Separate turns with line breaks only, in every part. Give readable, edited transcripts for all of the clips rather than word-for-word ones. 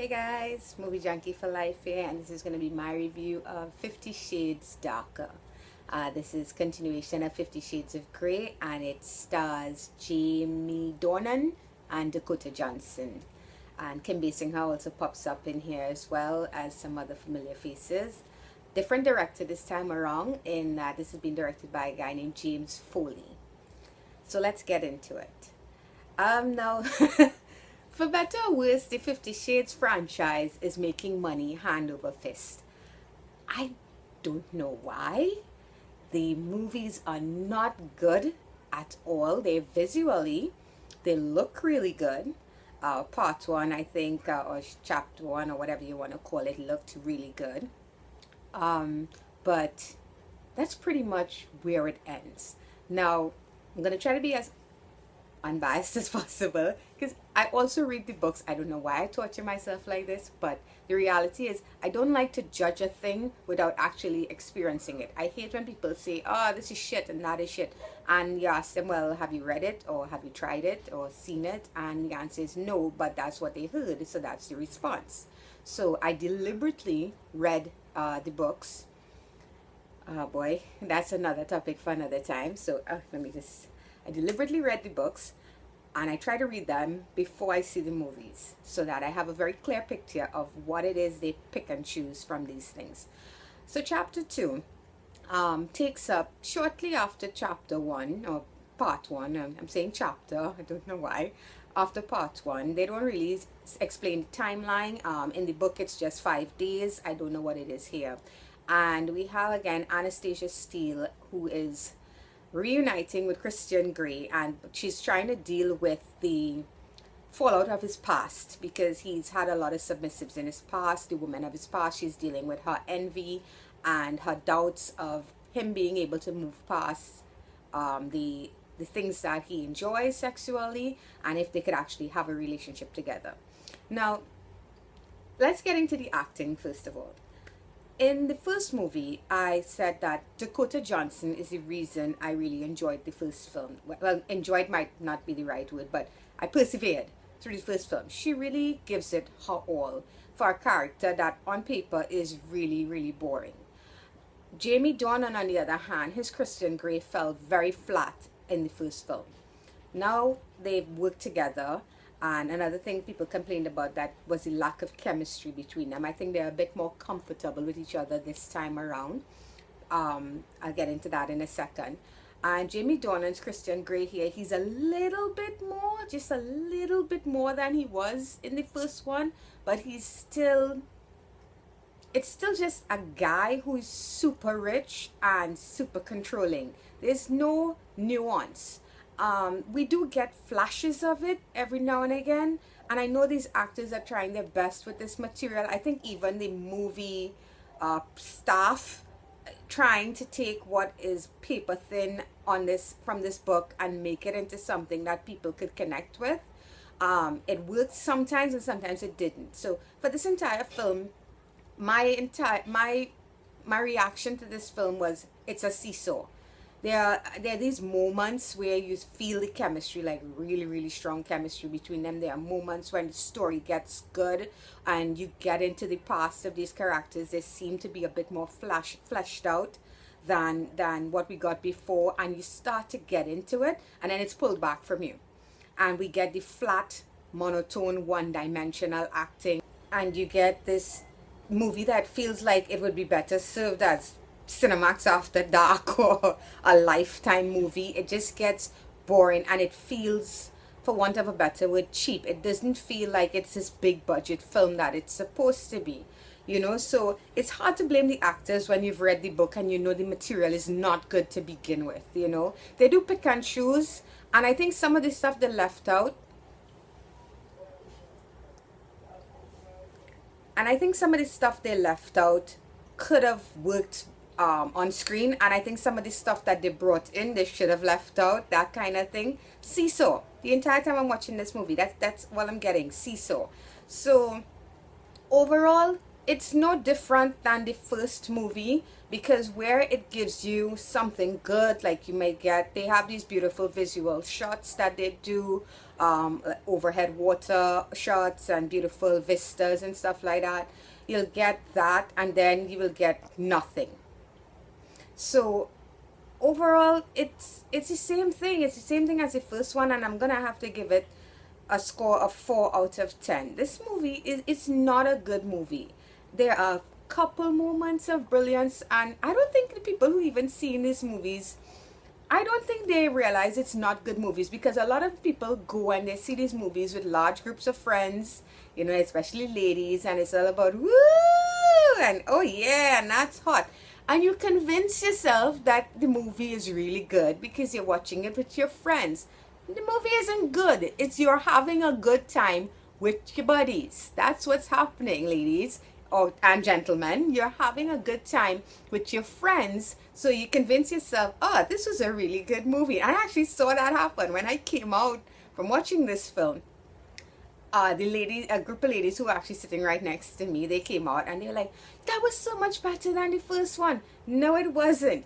Hey guys, Movie Junkie for Life here, and this is going to be my review of 50 Shades Darker. This is continuation of 50 Shades of Grey, and it stars Jamie Dornan and Dakota Johnson. And Kim Basinger also pops up in here as well as some other familiar faces. Different director this time around, in that this has been directed by a guy named James Foley. So let's get into it. Now, for better or worse, the 50 Shades franchise is making money hand over fist. I don't know why. The movies are not good at all. They look really good. Part one, I think, or chapter one, or whatever you want to call it, looked really good. But that's pretty much where it ends. Now, I'm going to try to be as unbiased as possible, because I also read the books. I don't know why I torture myself like this, but the reality is I don't like to judge a thing without actually experiencing it. I hate when people say, oh, this is shit and that is shit, and you ask them, well, have you read it, or have you tried it, or seen it? And the answer is no, but that's what they heard, so that's the response. So I deliberately read the books. Oh boy, that's another topic for another time. So I deliberately read the books, and I try to read them before I see the movies, so that I have a very clear picture of what it is they pick and choose from these things. So chapter 2 takes up shortly after chapter 1, or part 1. I'm saying chapter, I don't know why. After part 1, they don't really explain the timeline. In the book it's just 5 days. I don't know what it is here. And we have again Anastasia Steele, who is reuniting with Christian Grey, and she's trying to deal with the fallout of his past, because he's had a lot of submissives in his past. The women of his past, she's dealing with her envy and her doubts of him being able to move past the things that he enjoys sexually, and if they could actually have a relationship together. Now, let's get into the acting first of all. In the first movie, I said that Dakota Johnson is the reason I really enjoyed the first film. Well, enjoyed might not be the right word, but I persevered through the first film. She really gives it her all for a character that on paper is really, really boring. Jamie Dornan, on the other hand, his Christian Grey fell very flat in the first film. Now they've worked together. And another thing people complained about that was the lack of chemistry between them. I think they're a bit more comfortable with each other this time around. I'll get into that in a second. And Jamie Dornan's Christian Grey here, he's a little bit more, just a little bit more than he was in the first one. But it's still just a guy who is super rich and super controlling. There's no nuance. We do get flashes of it every now and again, and I know these actors are trying their best with this material. I think even the movie staff trying to take what is paper thin on this from this book and make it into something that people could connect with. It worked sometimes and sometimes it didn't. So for this entire film, my reaction to this film was it's a seesaw. There are these moments where you feel the chemistry, like really, really strong chemistry between them. There are moments when the story gets good and you get into the past of these characters. They seem to be a bit more fleshed out than what we got before, and you start to get into it, and then it's pulled back from you. And we get the flat, monotone, one-dimensional acting, and you get this movie that feels like it would be better served as Cinemax After Dark or a Lifetime movie. It just gets boring, and it feels, for want of a better word, cheap. It doesn't feel like it's this big budget film that it's supposed to be, you know. So it's hard to blame the actors when you've read the book and you know the material is not good to begin with, you know. They do pick and choose, and I think some of the stuff they left out, could have worked on screen, and I think some of the stuff that they brought in they should have left out, that kind of thing. Seesaw the entire time I'm watching this movie. That's what I'm getting, seesaw. So overall, it's no different than the first movie, because where it gives you something good, like you may get, they have these beautiful visual shots that they do, overhead water shots and beautiful vistas and stuff like that. You'll get that, and then you will get nothing. So overall, it's the same thing. It's the same thing as the first one, and I'm gonna have to give it a score of 4 out of 10. This movie is, it's not a good movie. There are a couple moments of brilliance, and I don't think the people who even seen these movies, I don't think they realize it's not good movies, because a lot of people go and they see these movies with large groups of friends, you know, especially ladies, and it's all about woo and oh yeah, and that's hot. And you convince yourself that the movie is really good because you're watching it with your friends. The movie isn't good. It's you're having a good time with your buddies. That's what's happening, ladies and gentlemen. You're having a good time with your friends, so you convince yourself, oh, this was a really good movie. I actually saw that happen when I came out from watching this film. The ladies, a group of ladies who were actually sitting right next to me, they came out and they were like, that was so much better than the first one. No, it wasn't.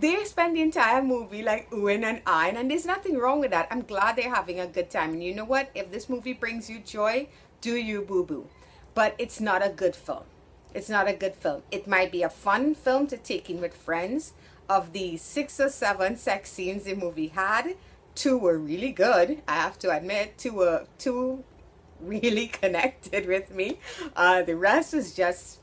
They spend the entire movie like oohing and eyeing, and there's nothing wrong with that. I'm glad they're having a good time. And you know what? If this movie brings you joy, do you, boo-boo. But it's not a good film. It's not a good film. It might be a fun film to take in with friends. Of the 6 or 7 sex scenes the movie had, 2 were really good, I have to admit. 2 really connected with me. The rest was just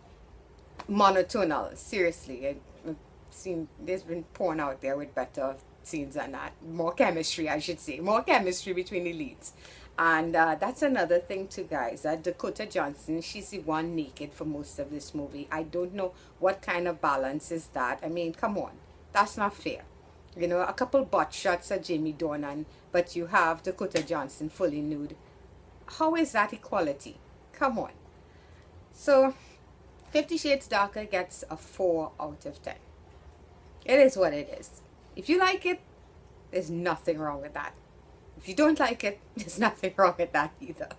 monotonal. Seriously, I've seen there's been porn out there with better scenes than that. More chemistry, I should say. More chemistry between the leads. And that's another thing too, guys. Dakota Johnson, she's the one naked for most of this movie. I don't know what kind of balance is that. I mean, come on, that's not fair. You know, a couple butt shots of Jamie Dornan, but you have Dakota Johnson fully nude. How is that equality? Come on. So 50 Shades Darker gets a 4 out of 10. It is what it is. If you like it, there's nothing wrong with that. If you don't like it, there's nothing wrong with that either.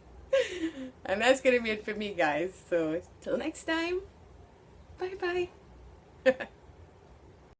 And that's going to be it for me, guys. So till next time, bye bye.